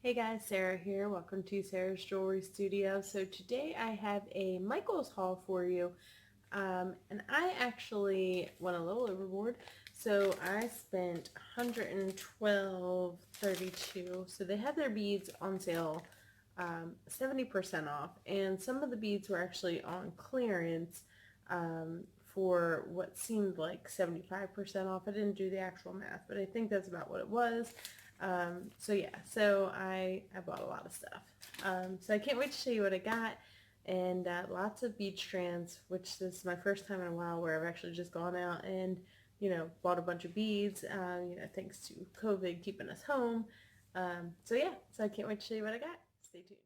Hey guys, Sarah here. Welcome to Sarah's Jewelry Studio. So today I have a Michael's haul for you. And I actually went a little overboard. So I spent $112.32. So they had their beads on sale 70% off. And some of the beads were actually on clearance for what seemed like 75% off. I didn't do the actual math, but I think that's about what it was. So I bought a lot of stuff. So I can't wait to show you what I got, and lots of bead strands, which this is my first time in a while where I've actually just gone out and, bought a bunch of beads, thanks to COVID keeping us home. So I can't wait to show you what I got. Stay tuned.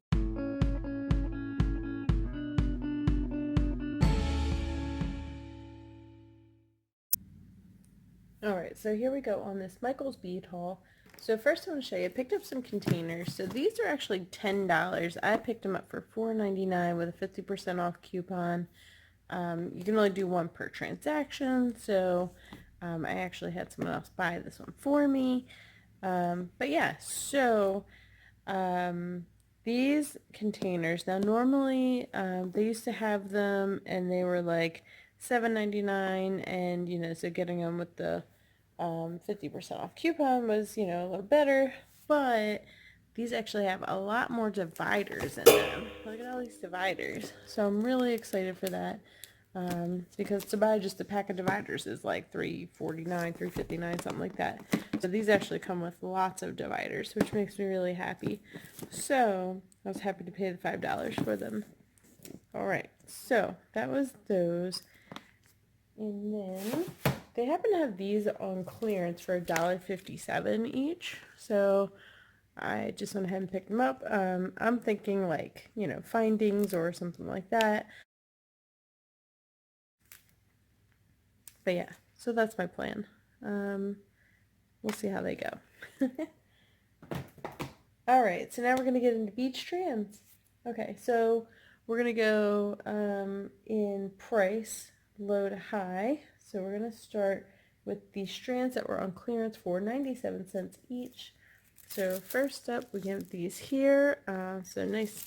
Alright, so here we go on this Michael's bead haul. So first I want to show you, I picked up some containers. So these are actually $10. I picked them up for $4.99 with a 50% off coupon. You can only do one per transaction, so I actually had someone else buy this one for me. These containers, now normally they used to have them and they were like $7.99, and so getting them with the 50% off coupon was a little better, but these actually have a lot more dividers in them. Look at all these dividers, so I'm really excited for that, because to buy just a pack of dividers is like $3.49, $3.59, something like that. So these actually come with lots of dividers, which makes me really happy. So I was happy to pay the $5 for them. Alright, so that was those. And then they happen to have these on clearance for $1.57 each. So I just went ahead and picked them up. I'm thinking like, findings or something like that. But yeah, so that's my plan. We'll see how they go. Alright, so now we're going to get into bead strands. Okay, so we're going to go in price, low to high. So we're going to start with the strands that were on clearance for 97 cents each. So first up, we get these here. So nice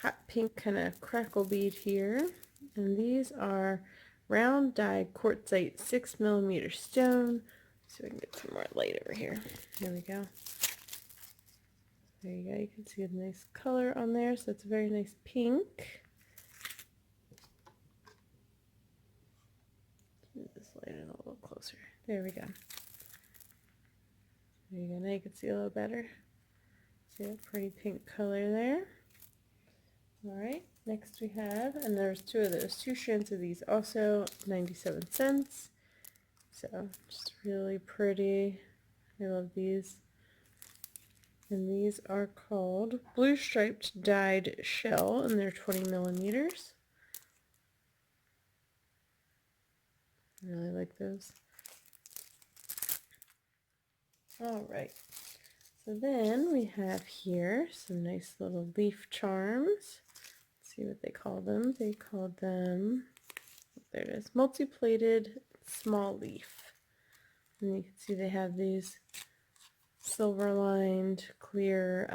hot pink kind of crackle bead here. And these are round dyed quartzite 6mm stone. So we can get some more light over here. There we go. There you go. You can see a nice color on there. So it's a very nice pink. Move this light in a little closer. There we go. There you go. Now you can see a little better. See that pretty pink color there. Alright, next we have, and there's two of those, two strands of these also, 97 cents. So just really pretty. I love these. And these are called blue striped dyed shell, and they're 20mm. I really like those. Alright, so then we have here some nice little leaf charms. Let's see what they call them. They called them, there it is, multi-plated small leaf. And you can see they have these silver lined clear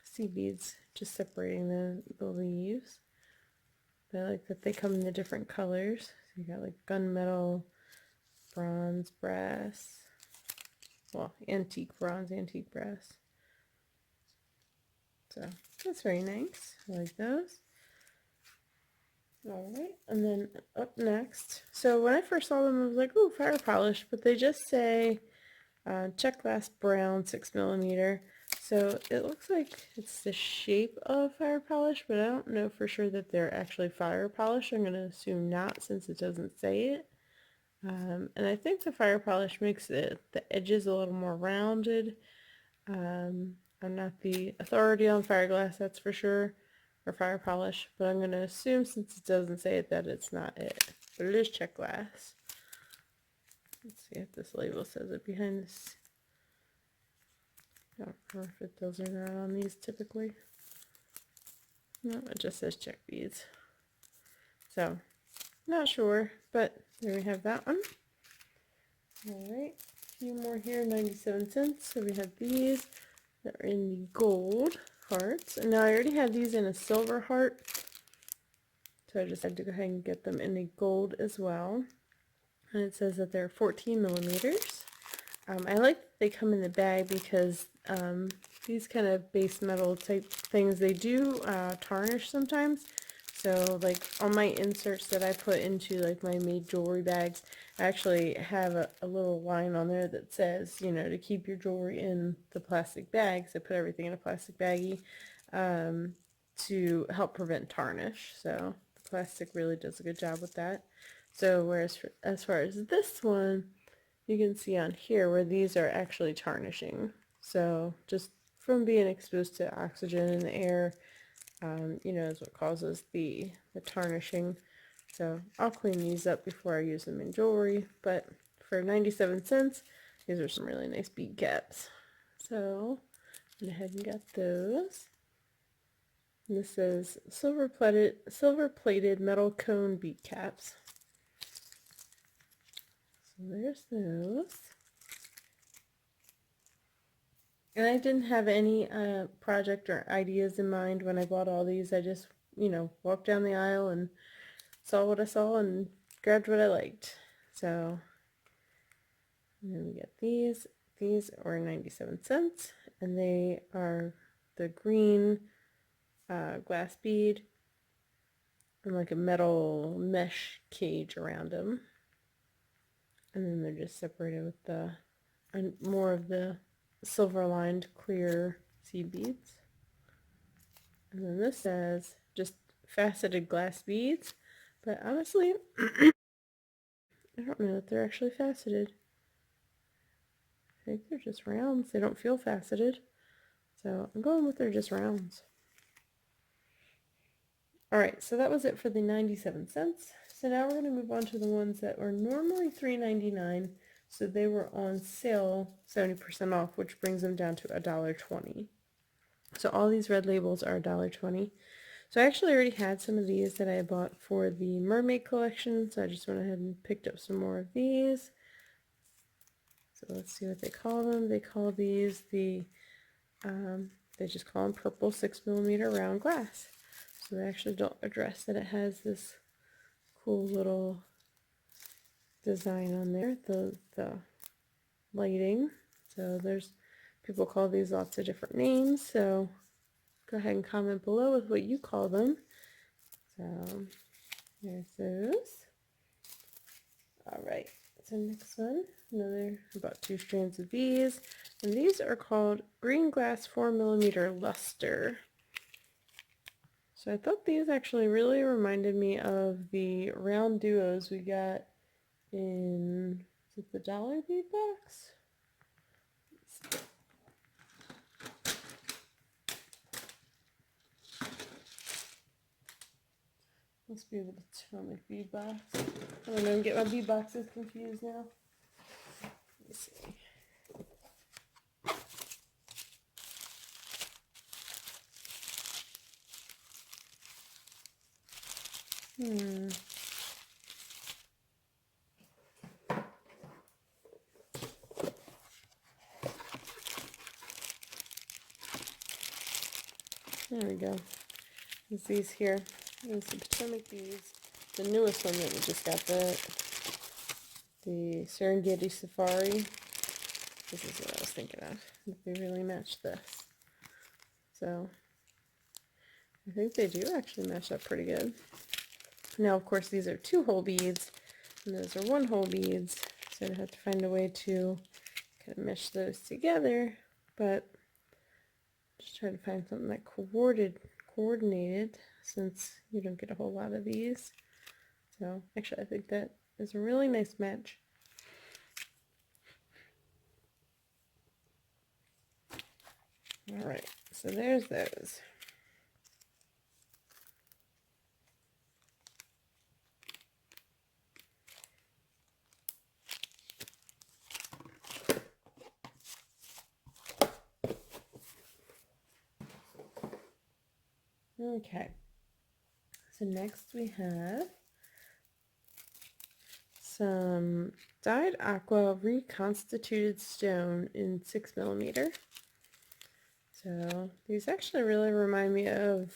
seed beads just separating the leaves. But I like that they come in the different colors. So you got like gunmetal, bronze, brass, well, antique bronze, antique brass. So that's very nice. I like those. Alright, and then up next, so when I first saw them I was like, ooh, fire polish, but they just say check glass brown 6mm. So it looks like it's the shape of fire polish, but I don't know for sure that they're actually fire polish. I'm going to assume not, since it doesn't say it. And I think the fire polish makes the edges a little more rounded. I'm not the authority on fire glass, that's for sure, or fire polish, but I'm going to assume, since it doesn't say it, that it's not it. But it is check glass. Let's see if this label says it behind this. I don't know if it does or not on these typically. No, it just says check beads. So, not sure, but there we have that one. Alright, few more here, 97 cents. So we have these that are in the gold hearts. And now I already have these in a silver heart. So I just had to go ahead and get them in the gold as well. And it says that they're 14 millimeters. I like that they come in the bag because these kind of base metal type things, they do tarnish sometimes. So like on my inserts that I put into like my made jewelry bags, I actually have a little line on there that says, you know, to keep your jewelry in the plastic bags. I put everything in a plastic baggie to help prevent tarnish. So the plastic really does a good job with that. So whereas as far as this one, you can see on here where these are actually tarnishing. So just from being exposed to oxygen in the air, you know, is what causes the tarnishing. So I'll clean these up before I use them in jewelry. But for 97 cents, these are some really nice bead caps. So I went ahead and got those. And this says silver plated metal cone bead caps. So there's those. And I didn't have any project or ideas in mind when I bought all these. I just, you know, walked down the aisle and saw what I saw and grabbed what I liked. So, and then we get these. These are 97 cents. And they are the green glass bead and like a metal mesh cage around them. And then they're just separated with the more of the silver lined clear seed beads. And then this says just faceted glass beads, but honestly I don't know that they're actually faceted. I think they're just rounds. They don't feel faceted, so I'm going with they're just rounds. Alright, so that was it for the 97 cents. So now we're going to move on to the ones that were normally $3.99. So they were on sale 70% off, which brings them down to $1.20. So all these red labels are $1.20. So I actually already had some of these that I bought for the mermaid collection. So I just went ahead and picked up some more of these. So let's see what they call them. They call these the, they just call them purple 6mm round glass. So they actually don't address that it has this cool little design on there, the lighting. So there's, people call these lots of different names, so go ahead and comment below with what you call them. So there's those. Alright, so next one, another about 2 strands of bees, and these are called green glass 4mm luster. So I thought these actually really reminded me of the round duos we got in, is it the Dollar Bead box? Must be the Potomac bead box. I don't know, get my bead boxes confused now. Let me see. There we go. There's these here. There's the Potomac beads. The newest one that we just got, the Serengeti Safari. This is what I was thinking of. They really match this. So I think they do actually match up pretty good. Now, of course, these are 2-hole beads, and those are 1-hole beads. So I'd have to find a way to kind of mesh those together, but just try to find something that coordinated, since you don't get a whole lot of these. So actually I think that is a really nice match. Alright, so there's those. Okay, so next we have some dyed aqua reconstituted stone in 6mm. So these actually really remind me of,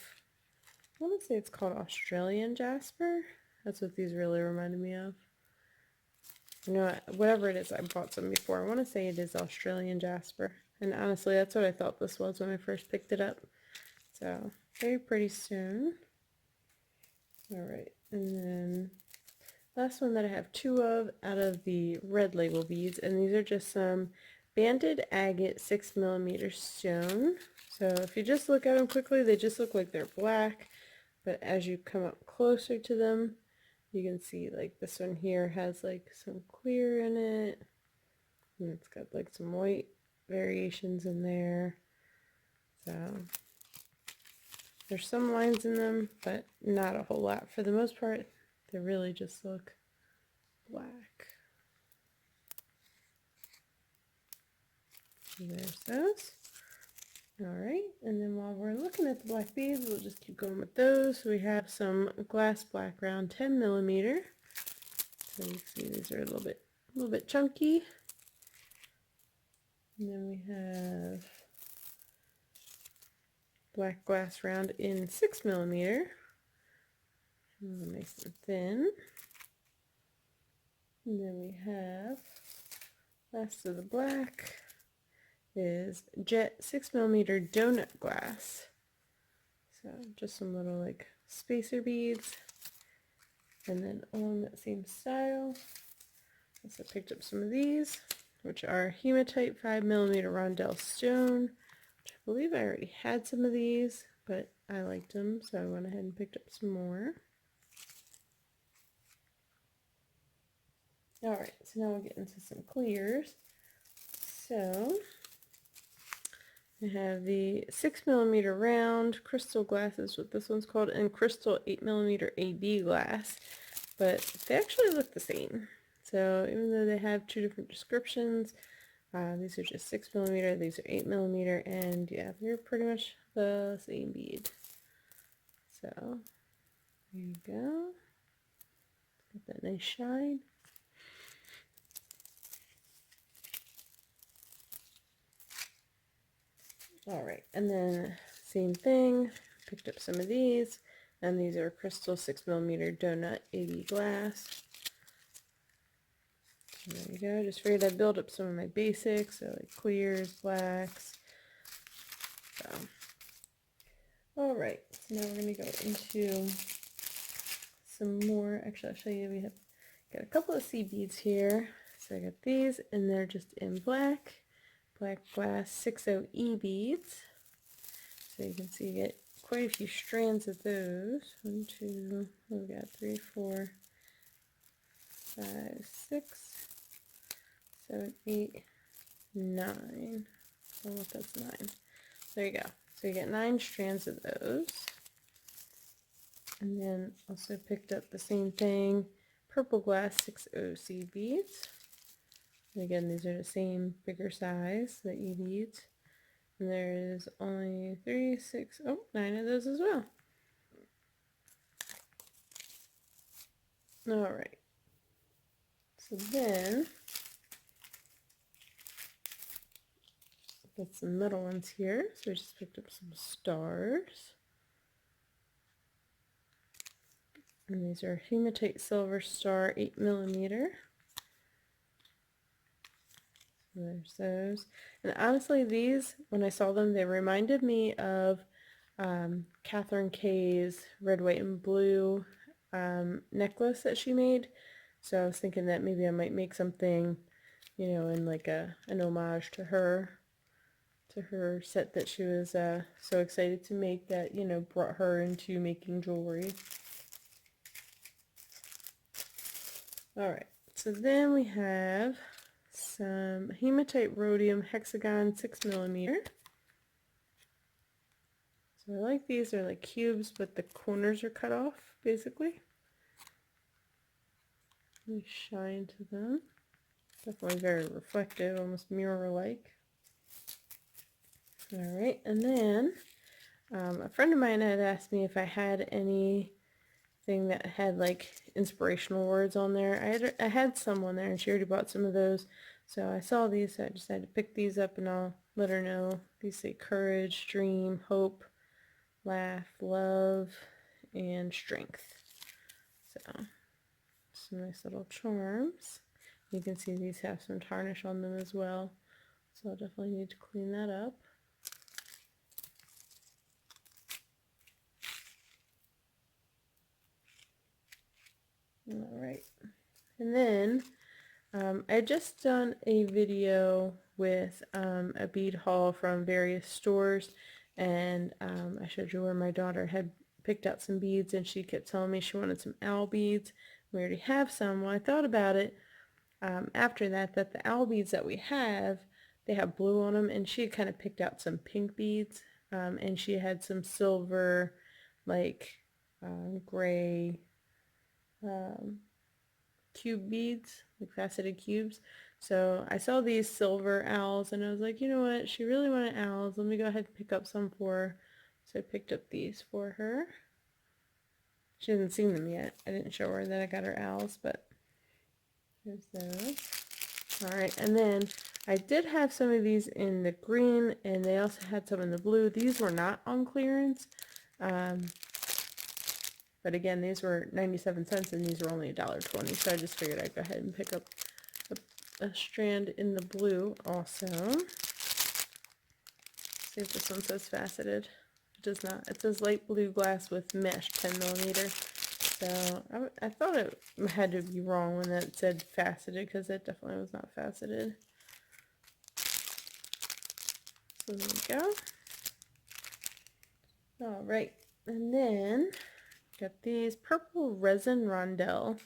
I want to say it's called Australian jasper. That's what these really reminded me of. You know, whatever it is, I bought some before. I want to say it is Australian jasper. And honestly, that's what I thought this was when I first picked it up. So, very pretty stone. Alright, and then last one that I have two of out of the red label beads. And these are just some banded agate 6mm stone. So if you just look at them quickly, they just look like they're black. But as you come up closer to them, you can see like this one here has like some clear in it. And it's got like some white variations in there. So there's some lines in them, but not a whole lot. For the most part, they really just look black. So there's those. Alright, and then while we're looking at the black beads, we'll just keep going with those. So we have some glass black round 10mm. So you can see these are a little bit chunky. And then we have black glass round in 6mm. Nice and thin. And then we have, last of the black is jet 6mm donut glass. So just some little like spacer beads. And then along that same style, I also picked up some of these, which are hematite 5mm rondelle stone, which I believe I already had some of these, but I liked them, so I went ahead and picked up some more. Alright, so now we'll get into some clears. So I have the 6mm round crystal glass is what this one's called, and crystal 8mm AB glass, but they actually look the same. So even though they have two different descriptions, these are just 6mm, these are 8mm, and yeah, they're pretty much the same bead. So there you go. Get that nice shine. Alright, and then same thing, picked up some of these, and these are crystal 6mm donut AB glass. So there you go, just figured I'd build up some of my basics, so like clears, blacks. So, alright, so now we're going to go into some more. Actually, I'll show you, we have got a couple of seed beads here. So I got these, and they're just in black glass 60E beads. So you can see you get quite a few strands of those. 1, 2, oh, we got 3, 4, 5, 6, 7, 8, 9. Oh, that's 9. There you go. So you get 9 strands of those. And then also picked up the same thing, purple glass 60C beads. And again, these are the same bigger size, the E beads. And there is only 3, 6, 9 of those as well. Alright. So then, got some middle ones here. So I just picked up some stars. And these are hematite silver star 8mm. There's those. And honestly, these, when I saw them, they reminded me of Catherine Kay's red, white, and blue necklace that she made. So I was thinking that maybe I might make something, you know, in like an homage to her set that she was so excited to make, that, you know, brought her into making jewelry. Alright, so then we have some hematite rhodium hexagon 6mm. So I like these, they're like cubes, but the corners are cut off, basically. Nice shine to them. Definitely very reflective, almost mirror-like. Alright, and then a friend of mine had asked me if I had any thing that had like inspirational words on there. I had some on there and she already bought some of those. So I saw these, so I decided to pick these up and I'll let her know. These say courage, dream, hope, laugh, love, and strength. So some nice little charms. You can see these have some tarnish on them as well. So I'll definitely need to clean that up. Alright. And then I had just done a video with a bead haul from various stores, and I showed you where my daughter had picked out some beads and she kept telling me she wanted some owl beads. We already have some. Well, I thought about it after that the owl beads that we have, they have blue on them, and she had kind of picked out some pink beads, and she had some silver, like gray cube beads, like faceted cubes. So I saw these silver owls and I was like, you know what, she really wanted owls, let me go ahead and pick up some for her. So I picked up these for her. She hasn't seen them yet. I didn't show her that I got her owls, but here's those. Alright, and then I did have some of these in the green, and they also had some in the blue. These were not on clearance. But again, these were 97 cents and these were only $1.20, so I just figured I'd go ahead and pick up a strand in the blue also. See if this one says faceted. It does not. It says light blue glass with mesh 10 millimeter. So I thought it had to be wrong when that said faceted, because it definitely was not faceted. So there we go. Alright, and then got these purple resin rondelle.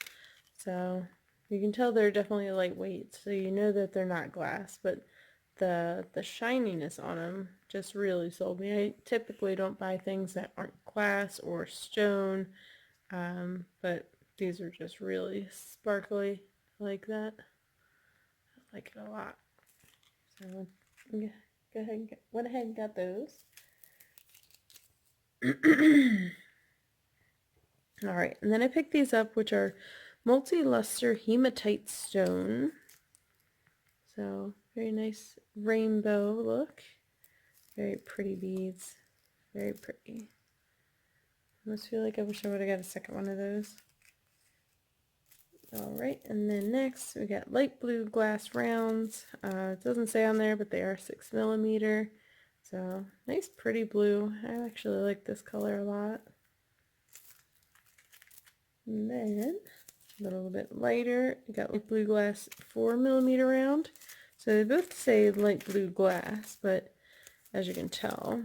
So you can tell they're definitely lightweight, so you know that they're not glass, but the shininess on them just really sold me. I typically don't buy things that aren't glass or stone, but these are just really sparkly. I like that. I like it a lot. So go ahead and went ahead and got those. Alright, and then I picked these up, which are multi-luster hematite stone. So very nice rainbow look. Very pretty beads. Very pretty. I almost feel like I wish I would have got a second one of those. Alright, and then next we got light blue glass rounds. It doesn't say on there, but they are 6 millimeter. So nice pretty blue. I actually like this color a lot. And then a little bit lighter, we got light blue glass 4 millimeter round. So they both say light blue glass, but as you can tell,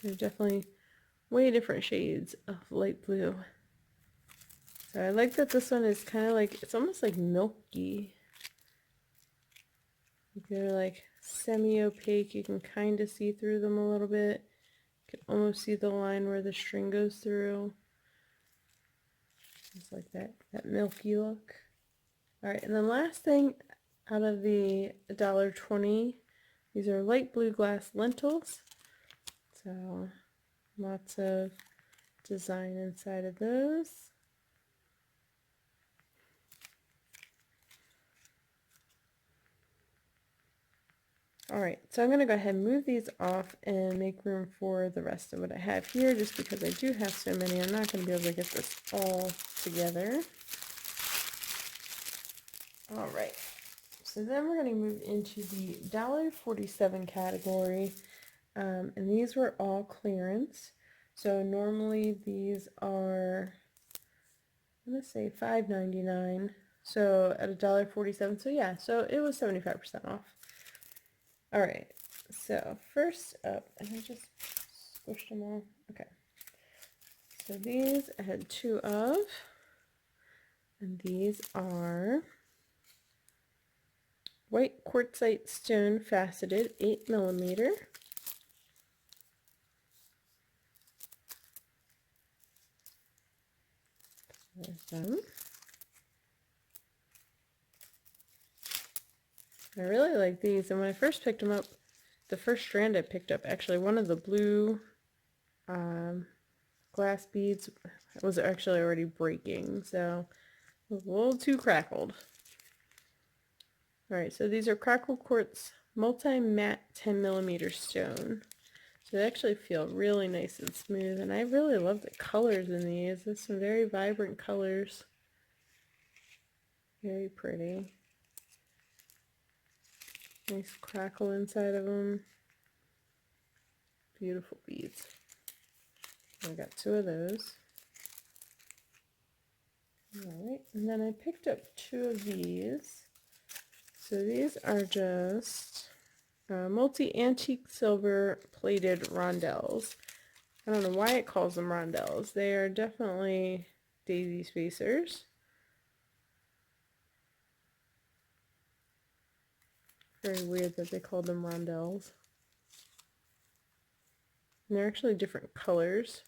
they're definitely way different shades of light blue. So I like that this one is kind of like, it's almost like milky. They're like semi-opaque. You can kind of see through them a little bit. You can almost see the line where the string goes through. Just like that milky look. Alright, and then last thing out of the $1.20, these are light blue glass lentils. So lots of design inside of those. Alright, so I'm going to go ahead and move these off and make room for the rest of what I have here, just because I do have so many. I'm not going to be able to get this all together. Alright, so then we're going to move into the $1.47 category, and these were all clearance. So normally these are, I'm going to say $5.99, so at $1.47, so yeah, so it was 75% off. Alright, so first up, and I just squished them all. Okay, so these I had 2 of, and these are white quartzite stone faceted 8 millimeter. There's them. I really like these, and when I first picked them up, the first strand I picked up, actually one of the blue glass beads it was actually already breaking, so it was a little too crackled. Alright, so these are Crackle Quartz multi-matte 10mm stone. So they actually feel really nice and smooth, and I really love the colors in these. There's some very vibrant colors. Very pretty. Nice crackle inside of them. Beautiful beads. I got 2 of those. Alright, and then I picked up 2 of these. So these are just multi-antique silver plated rondelles. I don't know why it calls them rondelles. They are definitely daisy spacers. Very weird that they called them rondelles. And they're actually different colors.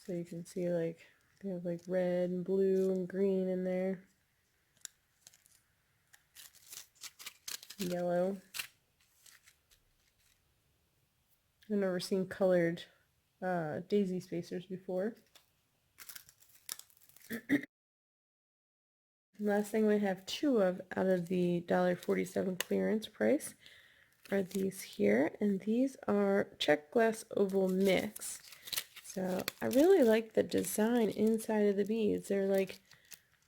So you can see like they have like red and blue and green in there. Yellow. I've never seen colored daisy spacers before. Last thing we have 2 of out of the $1.47 clearance price are these here, and these are check glass oval mix. So I really like the design inside of the beads. They're like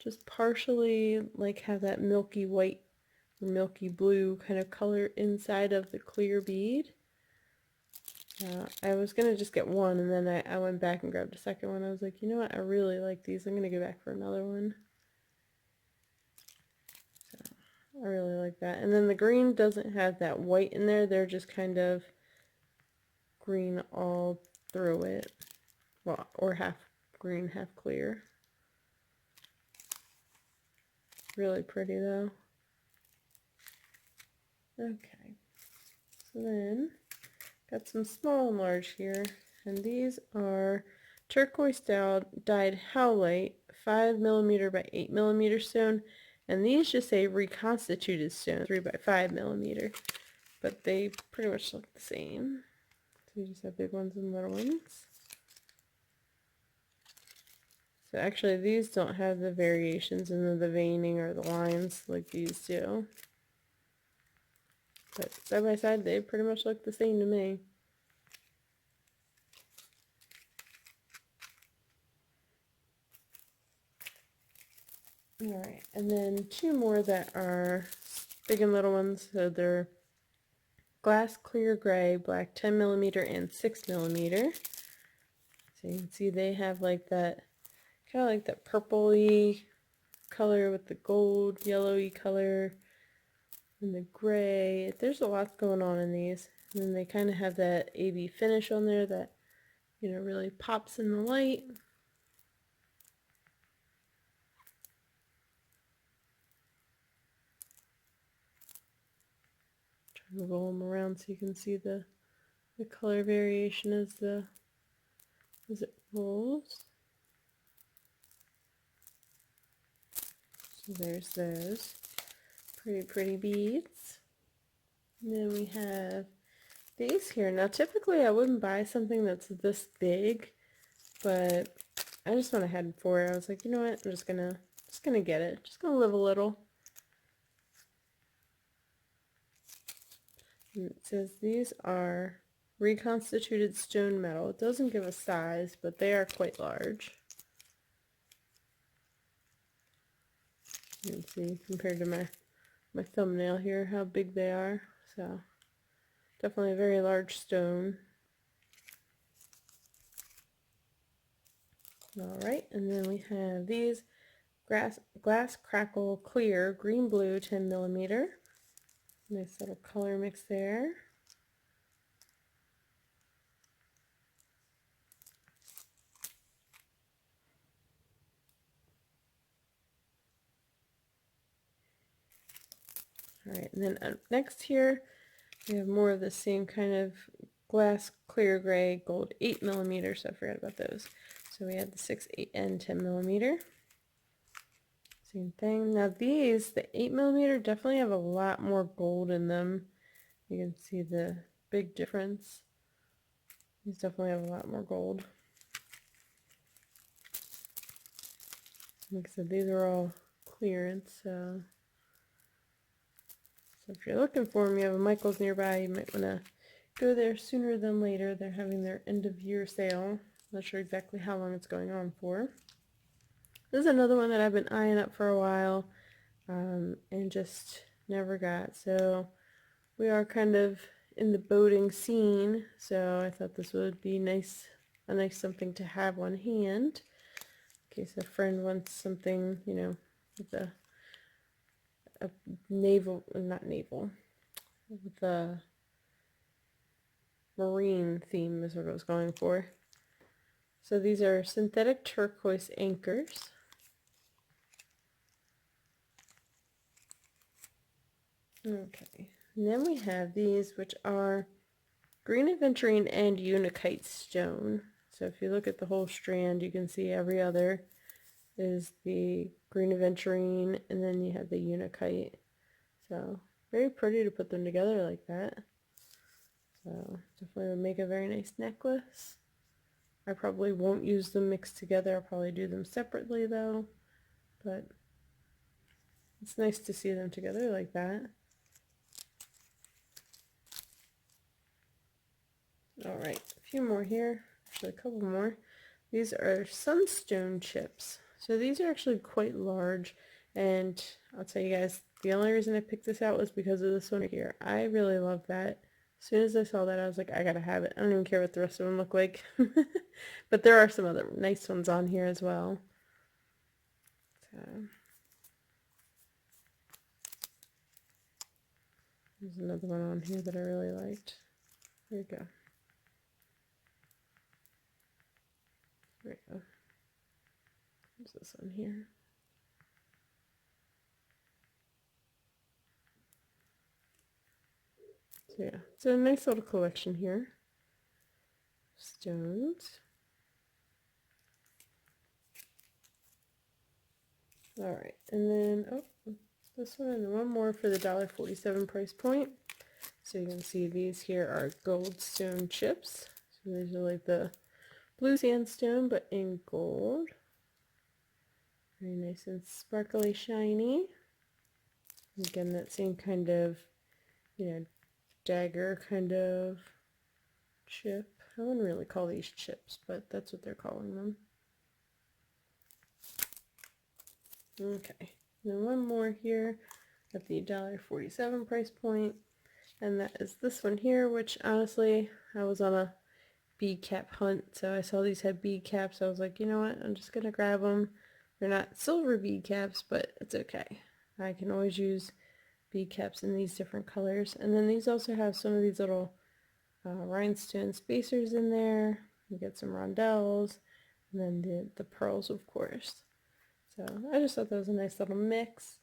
just partially like have that milky white or milky blue kind of color inside of the clear bead. I was going to just get one, and then I went back and grabbed a second one. I was like, you know what, I really like these. I'm going to go back for another one. So I really like that. And then the green doesn't have that white in there. They're just kind of green all through it. Well, or half green, half clear. Really pretty though. Okay. So then, got some small and large here. And these are turquoise dyed howlite 5mm by 8mm stone. And these just say reconstituted stone 3 by 5mm. But they pretty much look the same. So you just have big ones and little ones. So actually these don't have the variations in the veining or the lines like these do. But side by side they pretty much look the same to me. Alright, and then 2 more that are big and little ones. So they're glass clear gray, black 10mm and 6mm. So you can see they have like that, kind of like that purpley color with the gold, yellowy color, and the gray. There's a lot going on in these. And then they kind of have that AB finish on there that, you know, really pops in the light. Trying to roll them around so you can see the color variation as it rolls. So there's those pretty beads. And then we have these here. Now typically I wouldn't buy something that's this big, but I just went ahead for it. I was like, you know what, I'm just gonna get it. Just gonna live a little. And it says these are reconstituted stone metal. It doesn't give a size, but they are quite large. You can see compared to my thumbnail here how big they are. So definitely a very large stone. Alright, and then we have these glass crackle clear green blue 10mm. Nice little color mix there. Alright, and then next here we have more of the same kind of glass clear gray gold 8mm, so I forgot about those. So we had the 6, 8, and 10mm. Same thing. Now these, the 8mm, definitely have a lot more gold in them. You can see the big difference. These definitely have a lot more gold. Like I said, these are all clearance, so if you're looking for them, you have a Michael's nearby, you might want to go there sooner than later. They're having their end of year sale. Not sure exactly how long it's going on for. This is another one that I've been eyeing up for a while, and just never got. So we are kind of in the boating scene, so I thought this would be nice, a nice something to have on hand in case a friend wants something, you know, with a naval, not naval, with a marine theme is what I was going for. So these are synthetic turquoise anchors. Okay, and then we have these, which are green aventurine and unakite stone. So if you look at the whole strand, you can see every other is the green aventurine, and then you have the unakite. So very pretty to put them together like that. So definitely would make a very nice necklace. I probably won't use them mixed together. I'll probably do them separately though. But it's nice to see them together like that. Alright, a few more here. Actually, a couple more. These are sunstone chips. So these are actually quite large, and I'll tell you guys, the only reason I picked this out was because of this one right here. I really love that. As soon as I saw that, I was like, I gotta have it. I don't even care what the rest of them look like. But there are some other nice ones on here as well. So, there's another one on here that I really liked. There you go. There we go. What's this one here? So yeah, it's a nice little collection here. Stones. Alright, and then, oh, this one and one more for the $1.47 price point. So you can see these here are gold stone chips. So these are like the blue sandstone, but in gold. Very nice and sparkly, shiny. Again, that same kind of, you know, dagger kind of chip. I wouldn't really call these chips, but that's what they're calling them. Okay, then one more here at the $1.47 price point, and that is this one here, which honestly, I was on a bead cap hunt, so I saw these had bead caps. I was like, you know what, I'm just gonna grab them. They're not silver bead caps, but it's okay. I can always use bead caps in these different colors. And then these also have some of these little rhinestone spacers in there. You get some rondelles, and then the pearls, of course. So I just thought that was a nice little mix.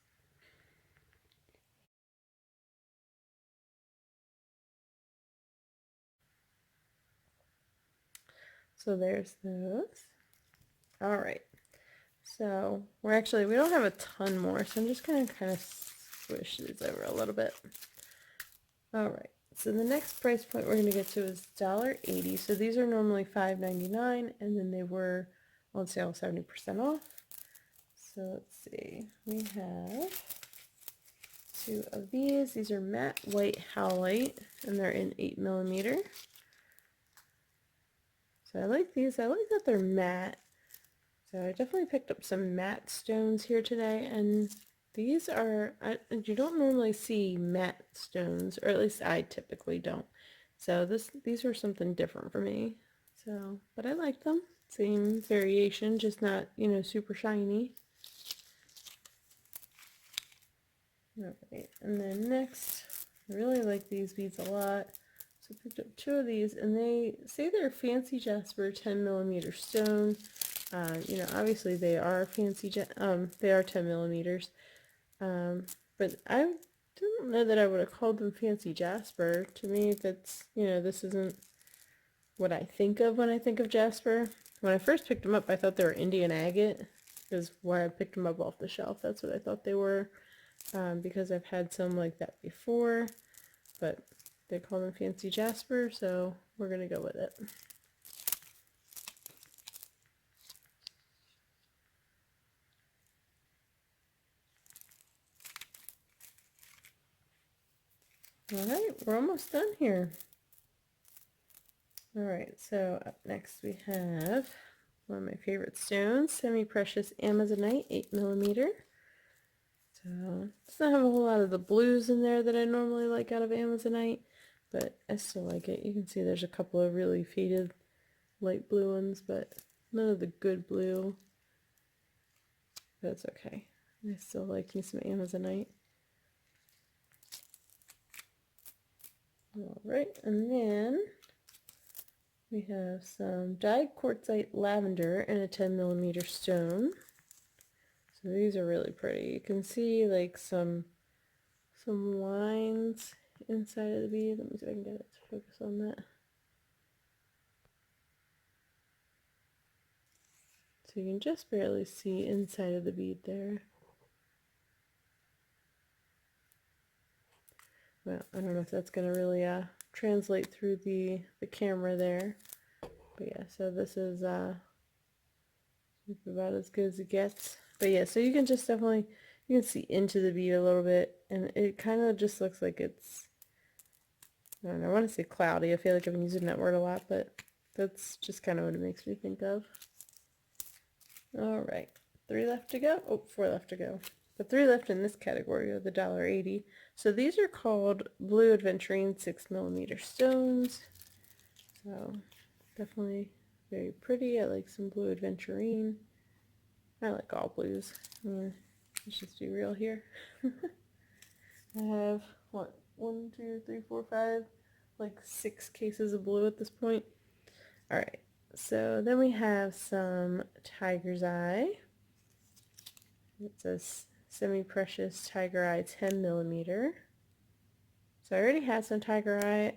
So there's those. All right. So we don't have a ton more, so I'm just going to kind of squish these over a little bit. All right. So the next price point we're going to get to is $1.80. So these are normally $5.99, and then they were on sale 70% off. So let's see. We have two of these. These are matte white howlite, and they're in 8mm. So I like these. I like that they're matte. So I definitely picked up some matte stones here today, and these are, you don't normally see matte stones, or at least I typically don't. So these were something different for me. So, but I like them. Same variation, just not, you know, super shiny. Okay, and then next, I really like these beads a lot. So I picked up two of these, and they say they're fancy jasper 10mm stone. You know, obviously they are fancy, they are 10mm. But I don't know that I would have called them fancy jasper. To me, that's, you know, this isn't what I think of when I think of jasper. When I first picked them up, I thought they were Indian agate, is why I picked them up off the shelf. That's what I thought they were, because I've had some like that before, but they call them fancy jasper, so we're gonna go with it. Alright, we're almost done here. Alright, so up next we have one of my favorite stones, semi-precious Amazonite, 8mm. So, it doesn't have a whole lot of the blues in there that I normally like out of Amazonite, but I still like it. You can see there's a couple of really faded light blue ones, but none of the good blue. That's okay. I still like me some Amazonite. Alright, and then we have some dyed quartzite lavender in a 10mm stone. So these are really pretty. You can see like some lines inside of the bead. Let me see if I can get it to focus on that. So you can just barely see inside of the bead there. Well, I don't know if that's going to really translate through the camera there. But yeah, so this is about as good as it gets. But yeah, so you can just definitely, you can see into the bead a little bit, and it kind of just looks like it's, I don't know, I want to say cloudy. I feel like I've been using that word a lot, but that's just kind of what it makes me think of. Alright, 3 left to go. Oh, 4 left to go. The 3 left in this category are the $1.80. So these are called Blue Adventurine 6mm stones. So definitely very pretty. I like some Blue Adventurine. I like all blues. Let's just be real here. I have, what, 1, 2, 3, 4, 5, like 6 cases of blue at this point. Alright, so then we have some Tiger's Eye. It's a semi-precious Tiger Eye 10mm. So I already had some Tiger Eye.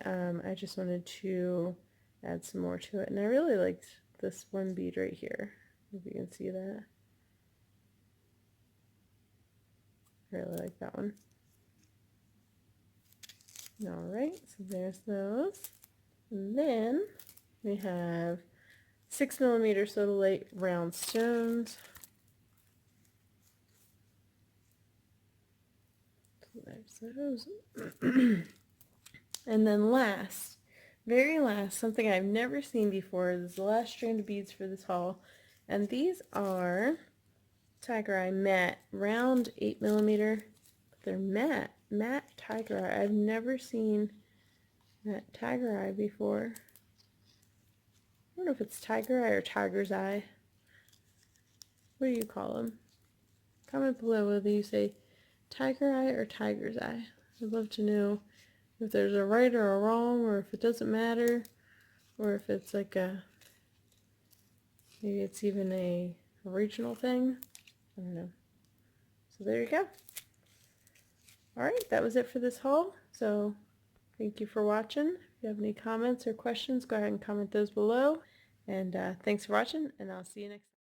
I just wanted to add some more to it. And I really liked this one bead right here. If you can see that. I really like that one. Alright, so there's those. And then we have 6mm sodalite round stones. So there's those. And then last, very last, something I've never seen before. This is the last strand of beads for this haul. And these are Tiger Eye matte round 8mm. They're matte Tiger Eye. I've never seen matte Tiger Eye before. I don't know if it's Tiger Eye or Tiger's Eye. What do you call them? Comment below whether you say Tiger Eye or Tiger's Eye. I'd love to know if there's a right or a wrong, or if it doesn't matter, or if it's like a, maybe it's even a regional thing. I don't know. So there you go. Alright, that was it for this haul. So thank you for watching. If you have any comments or questions, go ahead and comment those below. And thanks for watching, and I'll see you next time.